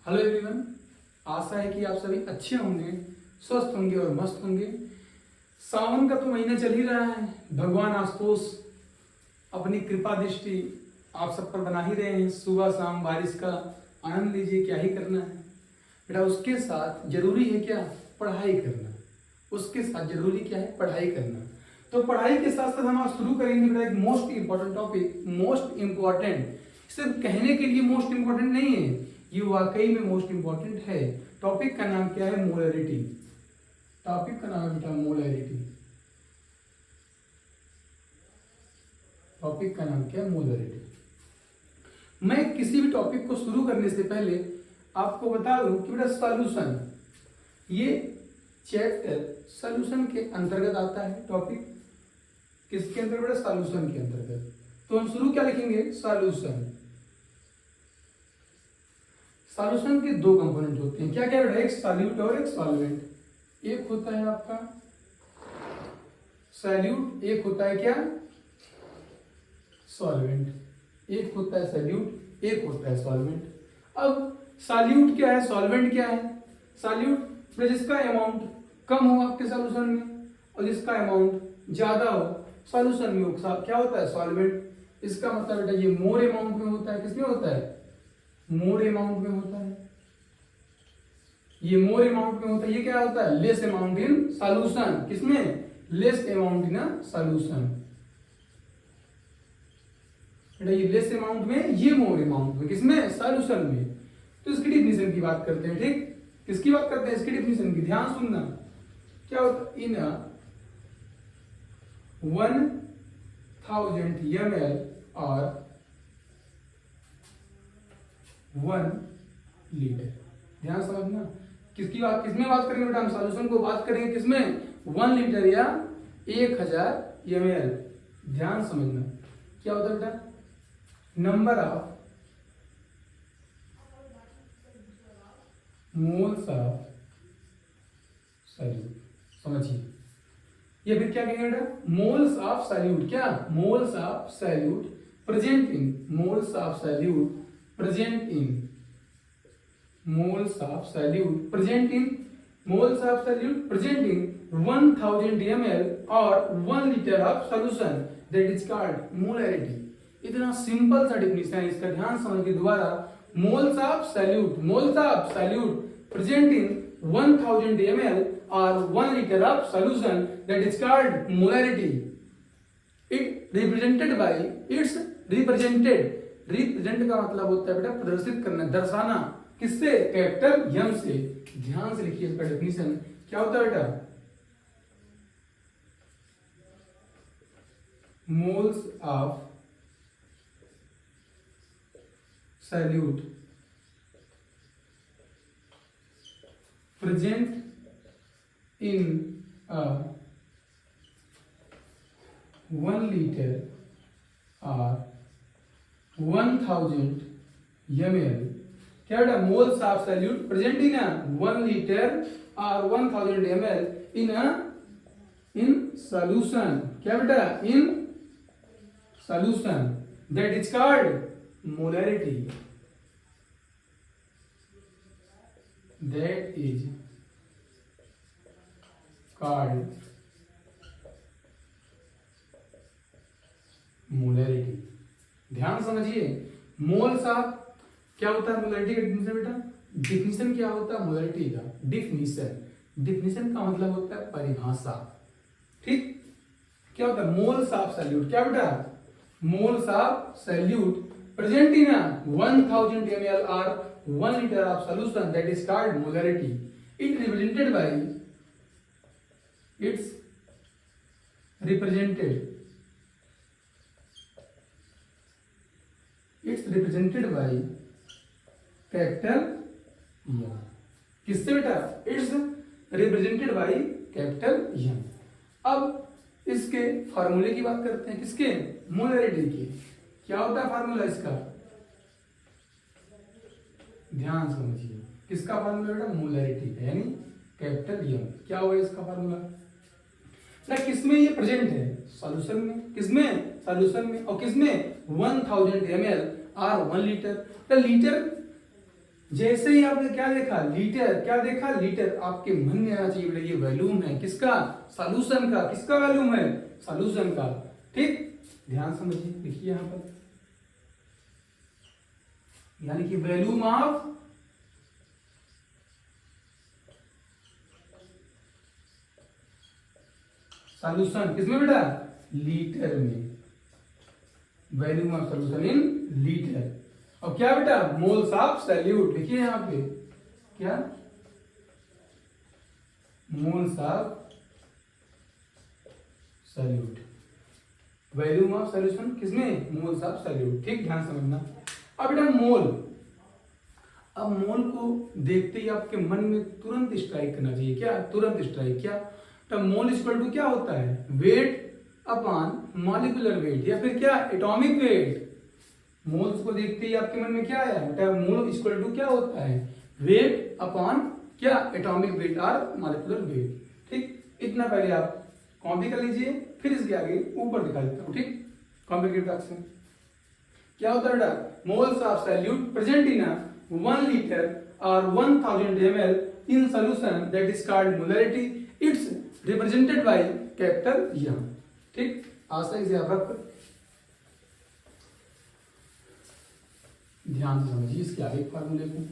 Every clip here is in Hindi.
हेलो एवरीवन, आशा है कि आप सभी अच्छे होंगे, स्वस्थ होंगे और मस्त होंगे। सावन का तो महीना चल ही रहा है। भगवान आशुतोष अपनी कृपा दृष्टि आप सब पर बना ही रहे हैं। सुबह शाम बारिश का आनंद लीजिए, क्या ही करना है बेटा। उसके साथ जरूरी है क्या? पढ़ाई करना। उसके साथ जरूरी क्या है? पढ़ाई करना। तो पढ़ाई के साथ साथ हम आज शुरू करेंगे बेटा एक most important topic. Most important सिर्फ कहने के लिए मोस्ट इंपॉर्टेंट नहीं है, ये वाकई में मोस्ट इंपॉर्टेंट है। टॉपिक का नाम क्या है? मोलैरिटी। टॉपिक का नाम है बेटा मोलैरिटी। टॉपिक का नाम क्या है? मोलैरिटी। मैं किसी भी टॉपिक को शुरू करने से पहले आपको बता दूं कि बेटा सॉल्यूशन, ये चैप्टर सॉल्यूशन के अंतर्गत आता है। टॉपिक किसके अंतर्गत बेटा? सॉल्यूशन के अंतर्गत। तो हम शुरू क्या लिखेंगे? सॉल्यूशन। सॉल्यूशन के दो कंपोनेंट होते हैं। क्या क्या बेटा? एक सॉल्यूट और एक सॉल्वेंट। एक होता है आपका सॉल्यूट, एक होता है क्या? सॉल्वेंट। एक होता है सॉल्यूट, एक होता है सॉल्वेंट। अब सॉल्यूट क्या है, सॉल्वेंट क्या है? सॉल्यूट जिसका अमाउंट कम हो आपके सॉल्यूशन में और जिसका अमाउंट ज्यादा हो सॉल्यूशन में, क्या होता है? सॉल्वेंट। इसका मतलब बेटा ये मोर अमाउंट में होता है। किसमें होता है? मोर अमाउंट में होता है। ये मोर अमाउंट में होता है। ये क्या होता है? Less amount in solution. किसमें? Less amount in solution. बेटा ये लेस अमाउंट में, ये मोर अमाउंट में। किसमें? सॉल्यूशन में। तो इसकी डिफिनेशन की बात करते हैं। ठीक, किसकी बात करते हैं? इसकी डिफिनेशन की। ध्यान सुनना, क्या होता है? इन 1000 ml और 1 लीटर। ध्यान समझना, किसकी बात, किसमें बात करेंगे बेटा? हम सॉल्यूशन को बात करेंगे किसमें? 1 लीटर या 1000 ml। ध्यान समझना, क्या होता है बेटा? Number of moles of solute. समझिए, ये फिर क्या कहेंगे बेटा? Moles of solute. क्या? Moles of solute present in, moles of solute present in, moles of solute present in, moles of solute present in 1000 ml or 1 liter of solution, that is called molarity। इतना सिंपल सा डिफिनेशन है इसका, ध्यान समझिए दोबारा। Moles of solute, moles of solute present in 1000 ml or 1 liter of solution, that is called molarity। It represented by, it's represented, represent का मतलब होता है बेटा प्रदर्शित करना, दर्शाना। किससे? कैपिटल एम से। ध्यान से लिखिए इसका डेफिनेशन। क्या होता है बेटा? Moles of solute present in 1 litre और 1000 ml। क्या बेटा? Moles of solute present in 1 litre और 1000 ml इन सॉल्यूशन। क्या बेटा? इन solution, that is called molarity. That is called molarity. ध्यान समझिए, मोल्स ऑफ, क्या होता है मोलैरिटी का डिफिनेशन बेटा? डिफिनेशन क्या होता है मोलैरिटी का? डिफिनेशन, डिफिनेशन का मतलब होता है परिभाषा। ठीक, क्या होता है? Moles of solute. क्या बेटा? Moles of solute present in 1000 ml और 1 liter of solution, that is called molarity। It represented by, it's represented, it's represented by capital M. किससे बेटा? It's represented by capital M. अब इसके फार्मूले की बात करते हैं। किसके? मोलैरिटी की। क्या होता है फार्मूला इसका? ध्यान समझिए, किसका फार्मूला बेटा? मोलैरिटी का, यानी कैपिटल एम। क्या होगा इसका फार्मूला? ना किसमें ये प्रेजेंट है? सॉल्यूशन में। किसमें? सॉल्यूशन में। और किसमें? 1000 ml और 1 लीटर। लीटर जैसे ही आपने क्या देखा, लीटर, क्या देखा, लीटर, आपके मन में आना चाहिए बेटा ये वॉल्यूम है किसका, सॉल्यूशन का। किसका वॉल्यूम है, सॉल्यूशन का। ठीक, ध्यान समझिए, देखिए यहां पर, यानी कि वॉल्यूम ऑफ सॉल्यूशन किसमें बेटा, लीटर में, volume of solution in litre. और क्या बेटा, मोल्स ऑफ सॉल्यूट, देखिए यहां पे क्या, moles of solute, volume of solution किसमें, मोल्स ऑफ सॉल्यूट। ठीक, ध्यान समझना। अब बेटा मोल, अब मोल को देखते ही आपके मन में तुरंत स्ट्राइक करना चाहिए, क्या, तुरंत स्ट्राइक, क्या, तो मोल इक्वल टू क्या होता है, वेट अपॉन मॉलिक्यूलर वेट, या फिर क्या, एटॉमिक वेट। मोल्स को देखते ही आपके मन में क्या आया बेटा, मोल इक्वल टू क्या होता है, वेट अपॉन क्या, एटॉमिक वेट और मॉलिक्यूलर वेट। ठीक, इतना पहले आप कॉपी कर लीजिए, फिर इसके आगे ऊपर दिखा देता हूं। ठीक, कॉम्प्लिकेटेड फ्रैक्शन क्या होता है बेटा, moles of solute present in 1 liter or 1000 ml in solution that is called molarity. It's represented by capital M. ठीक, आशा इसे आप रख ध्यान से समझिए इसके आगे फार्मूले को,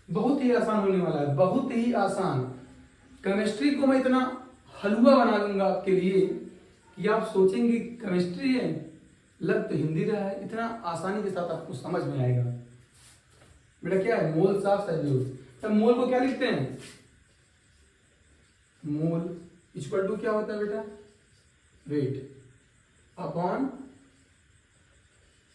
बहुत ही आसान होने वाला है, बहुत ही आसान। केमिस्ट्री को मैं इतना हलवा बना दूंगा आपके लिए कि आप सोचेंगे केमिस्ट्री है, लग तो हिंदी रहा है, इतना आसानी के साथ आपको समझ में आएगा। बेटा क्या है, मोल्स ऑफ सॉल्यूट। तब मोल को क्या लिखते हैं, मोल इक्वल टू क्या होता है बेटा, वेट अपॉन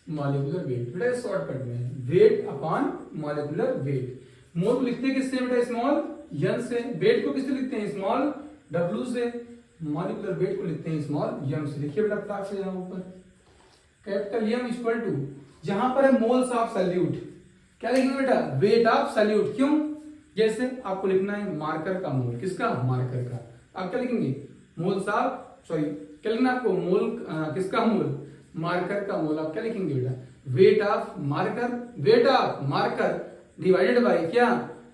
मॉलिक्यूलर वेट। बेटा शॉर्टकट में वेट अपॉन मॉलिक्यूलर वेट। मोल को लिखते हैं किससे बेटा, स्मॉल n से। वेट को किससे लिखते हैं, स्मॉल w से। मॉलिक्यूलर वेट को लिखते हैं स्मॉल m से। देखिए बेटा क्लास से यहां ऊपर कैपिटल M इक्वल टू, जहां पर है मोल्स ऑफ सॉल्यूट, क्या लिखेंगे बेटा, वेट ऑफ सॉल्यूट। क्यों, जैसे आपको लिखना है मार्कर का मोल, किसका, मार्कर का, आप क्या लिखेंगे, मोल्स ऑफ, सॉरी क्या लिखना आपको, मोल किसका मोल, मार्कर का मोल। आप क्या लिखेंगे बेटा, weight of marker, weight of marker divided by क्या,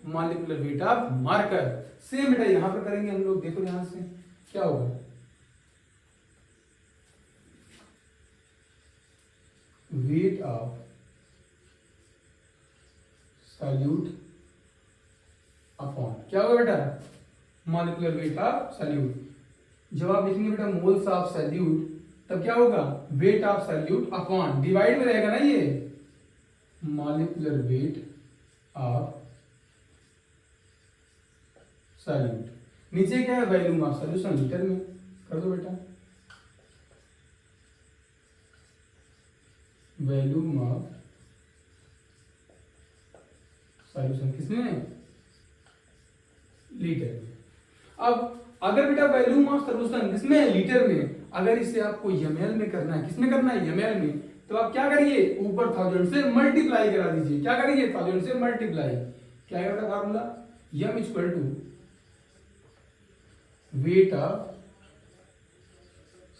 molecular weight of marker. Same बेटा यहां पर करेंगे हम लोग, देखो यहां से क्या होगा, वेट ऑफ सॉल्यूट अपॉन क्या होगा बेटा, मॉलिक्यूलर वेट ऑफ सॉल्यूट। जब आप लिखेंगे बेटा मोल्स ऑफ सॉल्यूट, तब क्या होगा, wait of solute upon, divide में रहेगा ना ये, मॉलिक्यूलर वेट ऑफ सॉल्यूट। नीचे क्या है, वॉल्यूम ऑफ सॉल्यूशन लीटर में, कर दो बेटा, वॉल्यूम ऑफ सॉल्यूशन किसमें, लीटर में। अब अगर बेटा वॉल्यूम ऑफ सॉल्यूशन किसमें, लीटर में, अगर इसे आपको ml में करना है, किसमें करना है, ml में, तो आप क्या करिए, ऊपर 1000 से मल्टीप्लाई करा दीजिए। क्या करिए, 1000 से मल्टीप्लाई। क्या है बेटा formula, m equal to weight of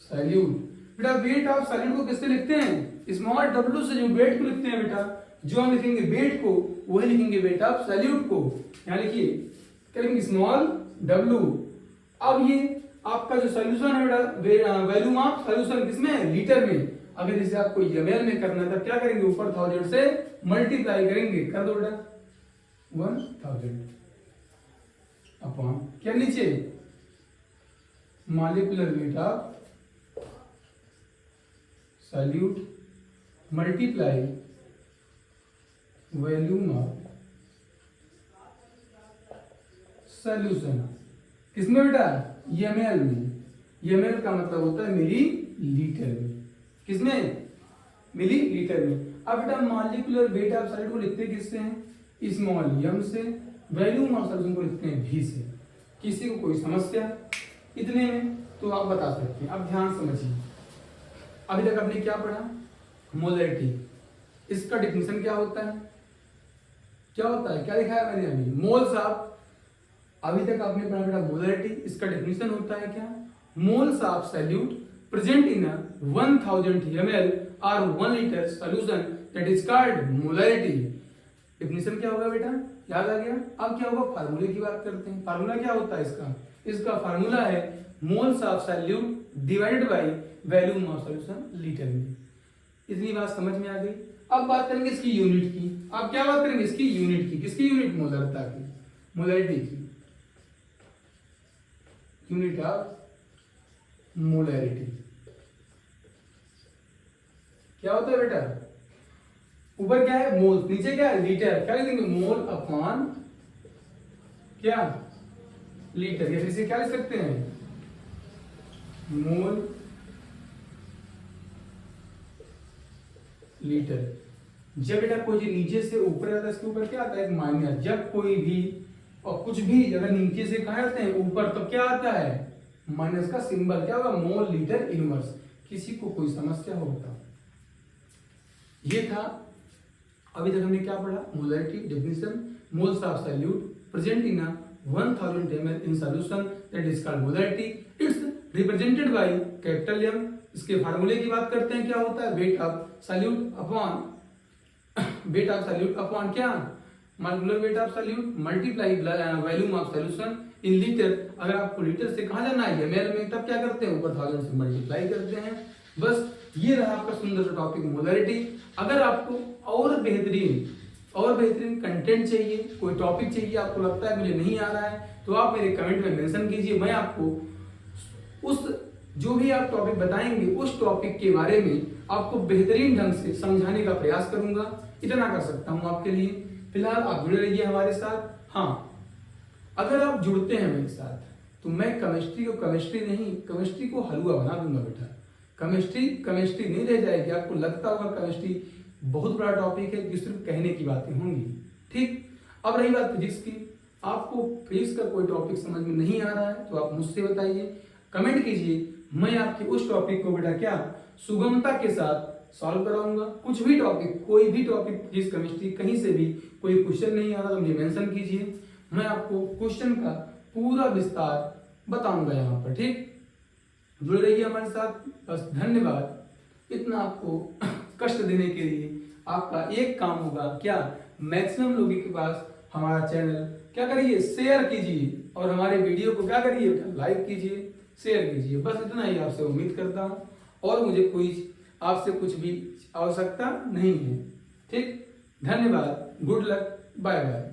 solute. बेटा वेट ऑफ सॉल्यूट को किससे लिखते हैं, स्मॉल w से। जो वेट को लिखते हैं बेटा, जो हम लिखेंगे वेट को, वही लिखेंगे वेट ऑफ सॉल्यूट को। यहां लिखिए क्या लिखेंगे, स्मॉल w। अब ये आपका जो सॉल्यूशन है बेटा, वॉल्यूम ऑफ सॉल्यूशन किसमें, लीटर में। अगर इसे आपको ml में करना है, तब क्या करेंगे, ऊपर 1000 से मल्टीप्लाई करेंगे, कर दो बेटा 1000 अपॉन क्या, नीचे molecular weight of solute multiply volume of solution किसमें बेटा, ml में। ml का मतलब होता है मिली लीटर में, किसमें, मिली लीटर में। अब बेटा मॉलिक्यूलर वेट ऑफ सॉल्यूट को लिखते हैं किससे हैं, स्मॉल m से। वॉल्यूम ऑफ सॉल्यूशन को लिखते हैं v से। किसी को कोई समस्या इतने में तो आप बता सकते हैं। अब ध्यान समझिए, अभी तक आपने क्या पढ़ा, मोलरिटी। इसका डिफिनेशन क्या होता है, क्या होता है, क्या लिखा है मैंने अभी, मोल्स ऑफ। अभी तक आपने पढ़ा बेटा मोलरिटी, इसका डेफिनेशन होता है क्या, moles of solute present in 1000 ml or 1 liter solution that is called molarity. Definition क्या होगा बेटा, याद आ गया। अब क्या होगा, फार्मूले की बात करते हैं। फार्मूला क्या होता है इसका फार्मूला है moles of solute divided by volume of solution litre में। इतनी बात समझ में आ गई। अब बात करेंगे इसकी यूनिट की। अब क्या बात करेंगे इसकी यूनिट की। किसकी यूनिट, मोलरता की, मोलैरिटी की, यूनिट ऑफ मोलैरिटी। क्या होता है बेटा, ऊपर क्या है मोल, नीचे क्या है लीटर। क्या लिख देंगे, मोल अपॉन क्या लीटर, या फिर इसे क्या लिख सकते हैं, मोल लीटर। जब बेटा कोई चीज नीचे से ऊपर जाता है, इसके ऊपर क्या आता है, एक माइनस। जब कोई भी और कुछ भी अगर नीचे से कहा जाते हैं ऊपर, तो क्या आता है, माइनस का सिंबल। क्या होगा, मोल लीटर इनवर्स। किसी को कोई समस्या होता, ये था। अभी तक हमने क्या पढ़ा, molarity definition, moles of solute present in 1000 ml in solution that is called molarity. It's represented by capital M. इसके फार्मूले की बात करते हैं, क्या होता है, वेट ऑफ सॉल्यूट अपॉन क्या, molecular weight of solute multiply volume of solution in litre. अगर आपको लीटर से कहा जाना है ml में, तब क्या करते हैं, ऊपर 1000 से मल्टीप्लाई करते हैं। बस ये रहा आपका सुंदर सा टॉपिक मोलैरिटी। अगर आपको और बेहतरीन कंटेंट चाहिए, कोई टॉपिक चाहिए, आपको लगता है मुझे नहीं आ रहा है, तो आप मेरे कमेंट में मेंशन कीजिए। मैं आपको उस जो भी आप टॉपिक बताएंगे, उस टॉपिक के बारे में आपको बेहतरीन ढंग से समझाने का प्रयास करूंगा। इतना कर सकता हूं आपके लिए। फिलहाल आप जुड़े रहिए हमारे साथ। हाँ, अगर आप जुड़ते हैं मेरे साथ, तो मैं केमिस्ट्री को हलवा बना दूंगा बेटा। केमिस्ट्री नहीं रह जाएगी। आपको लगता होगा केमिस्ट्री बहुत बड़ा टॉपिक है, जिस सिर्फ कहने की बातें होंगी। ठीक, अब रही बात फिजिक्स की। आपको फिजिक्स का कोई टॉपिक समझ में नहीं आ रहा है, तो आप मुझसे बताइए, कमेंट कीजिए। मैं आपके उस टॉपिक को बेटा क्या सुगमता के साथ सॉल्व कराऊंगा। कुछ भी टॉपिक, कोई भी टॉपिक, फिजिक्स केमिस्ट्री, कहीं से भी कोई क्वेश्चन नहीं आ रहा, तो मुझे मेंशन कीजिए। मैं आपको क्वेश्चन का पूरा विस्तार बताऊंगा यहाँ पर। ठीक, जुड़े रहिए हमारे साथ। बस धन्यवाद। इतना आपको कष्ट देने के लिए आपका एक काम होगा, क्या, मैक्सिमम लोगों के पास हमारा चैनल क्या करिए, शेयर कीजिए, और हमारे वीडियो को क्या करिए, लाइक कीजिए, शेयर कीजिए। बस इतना ही आपसे उम्मीद करता हूँ, और मुझे कोई आपसे कुछ भी आवश्यकता नहीं है। ठीक, धन्यवाद, गुड लक, बाय बाय।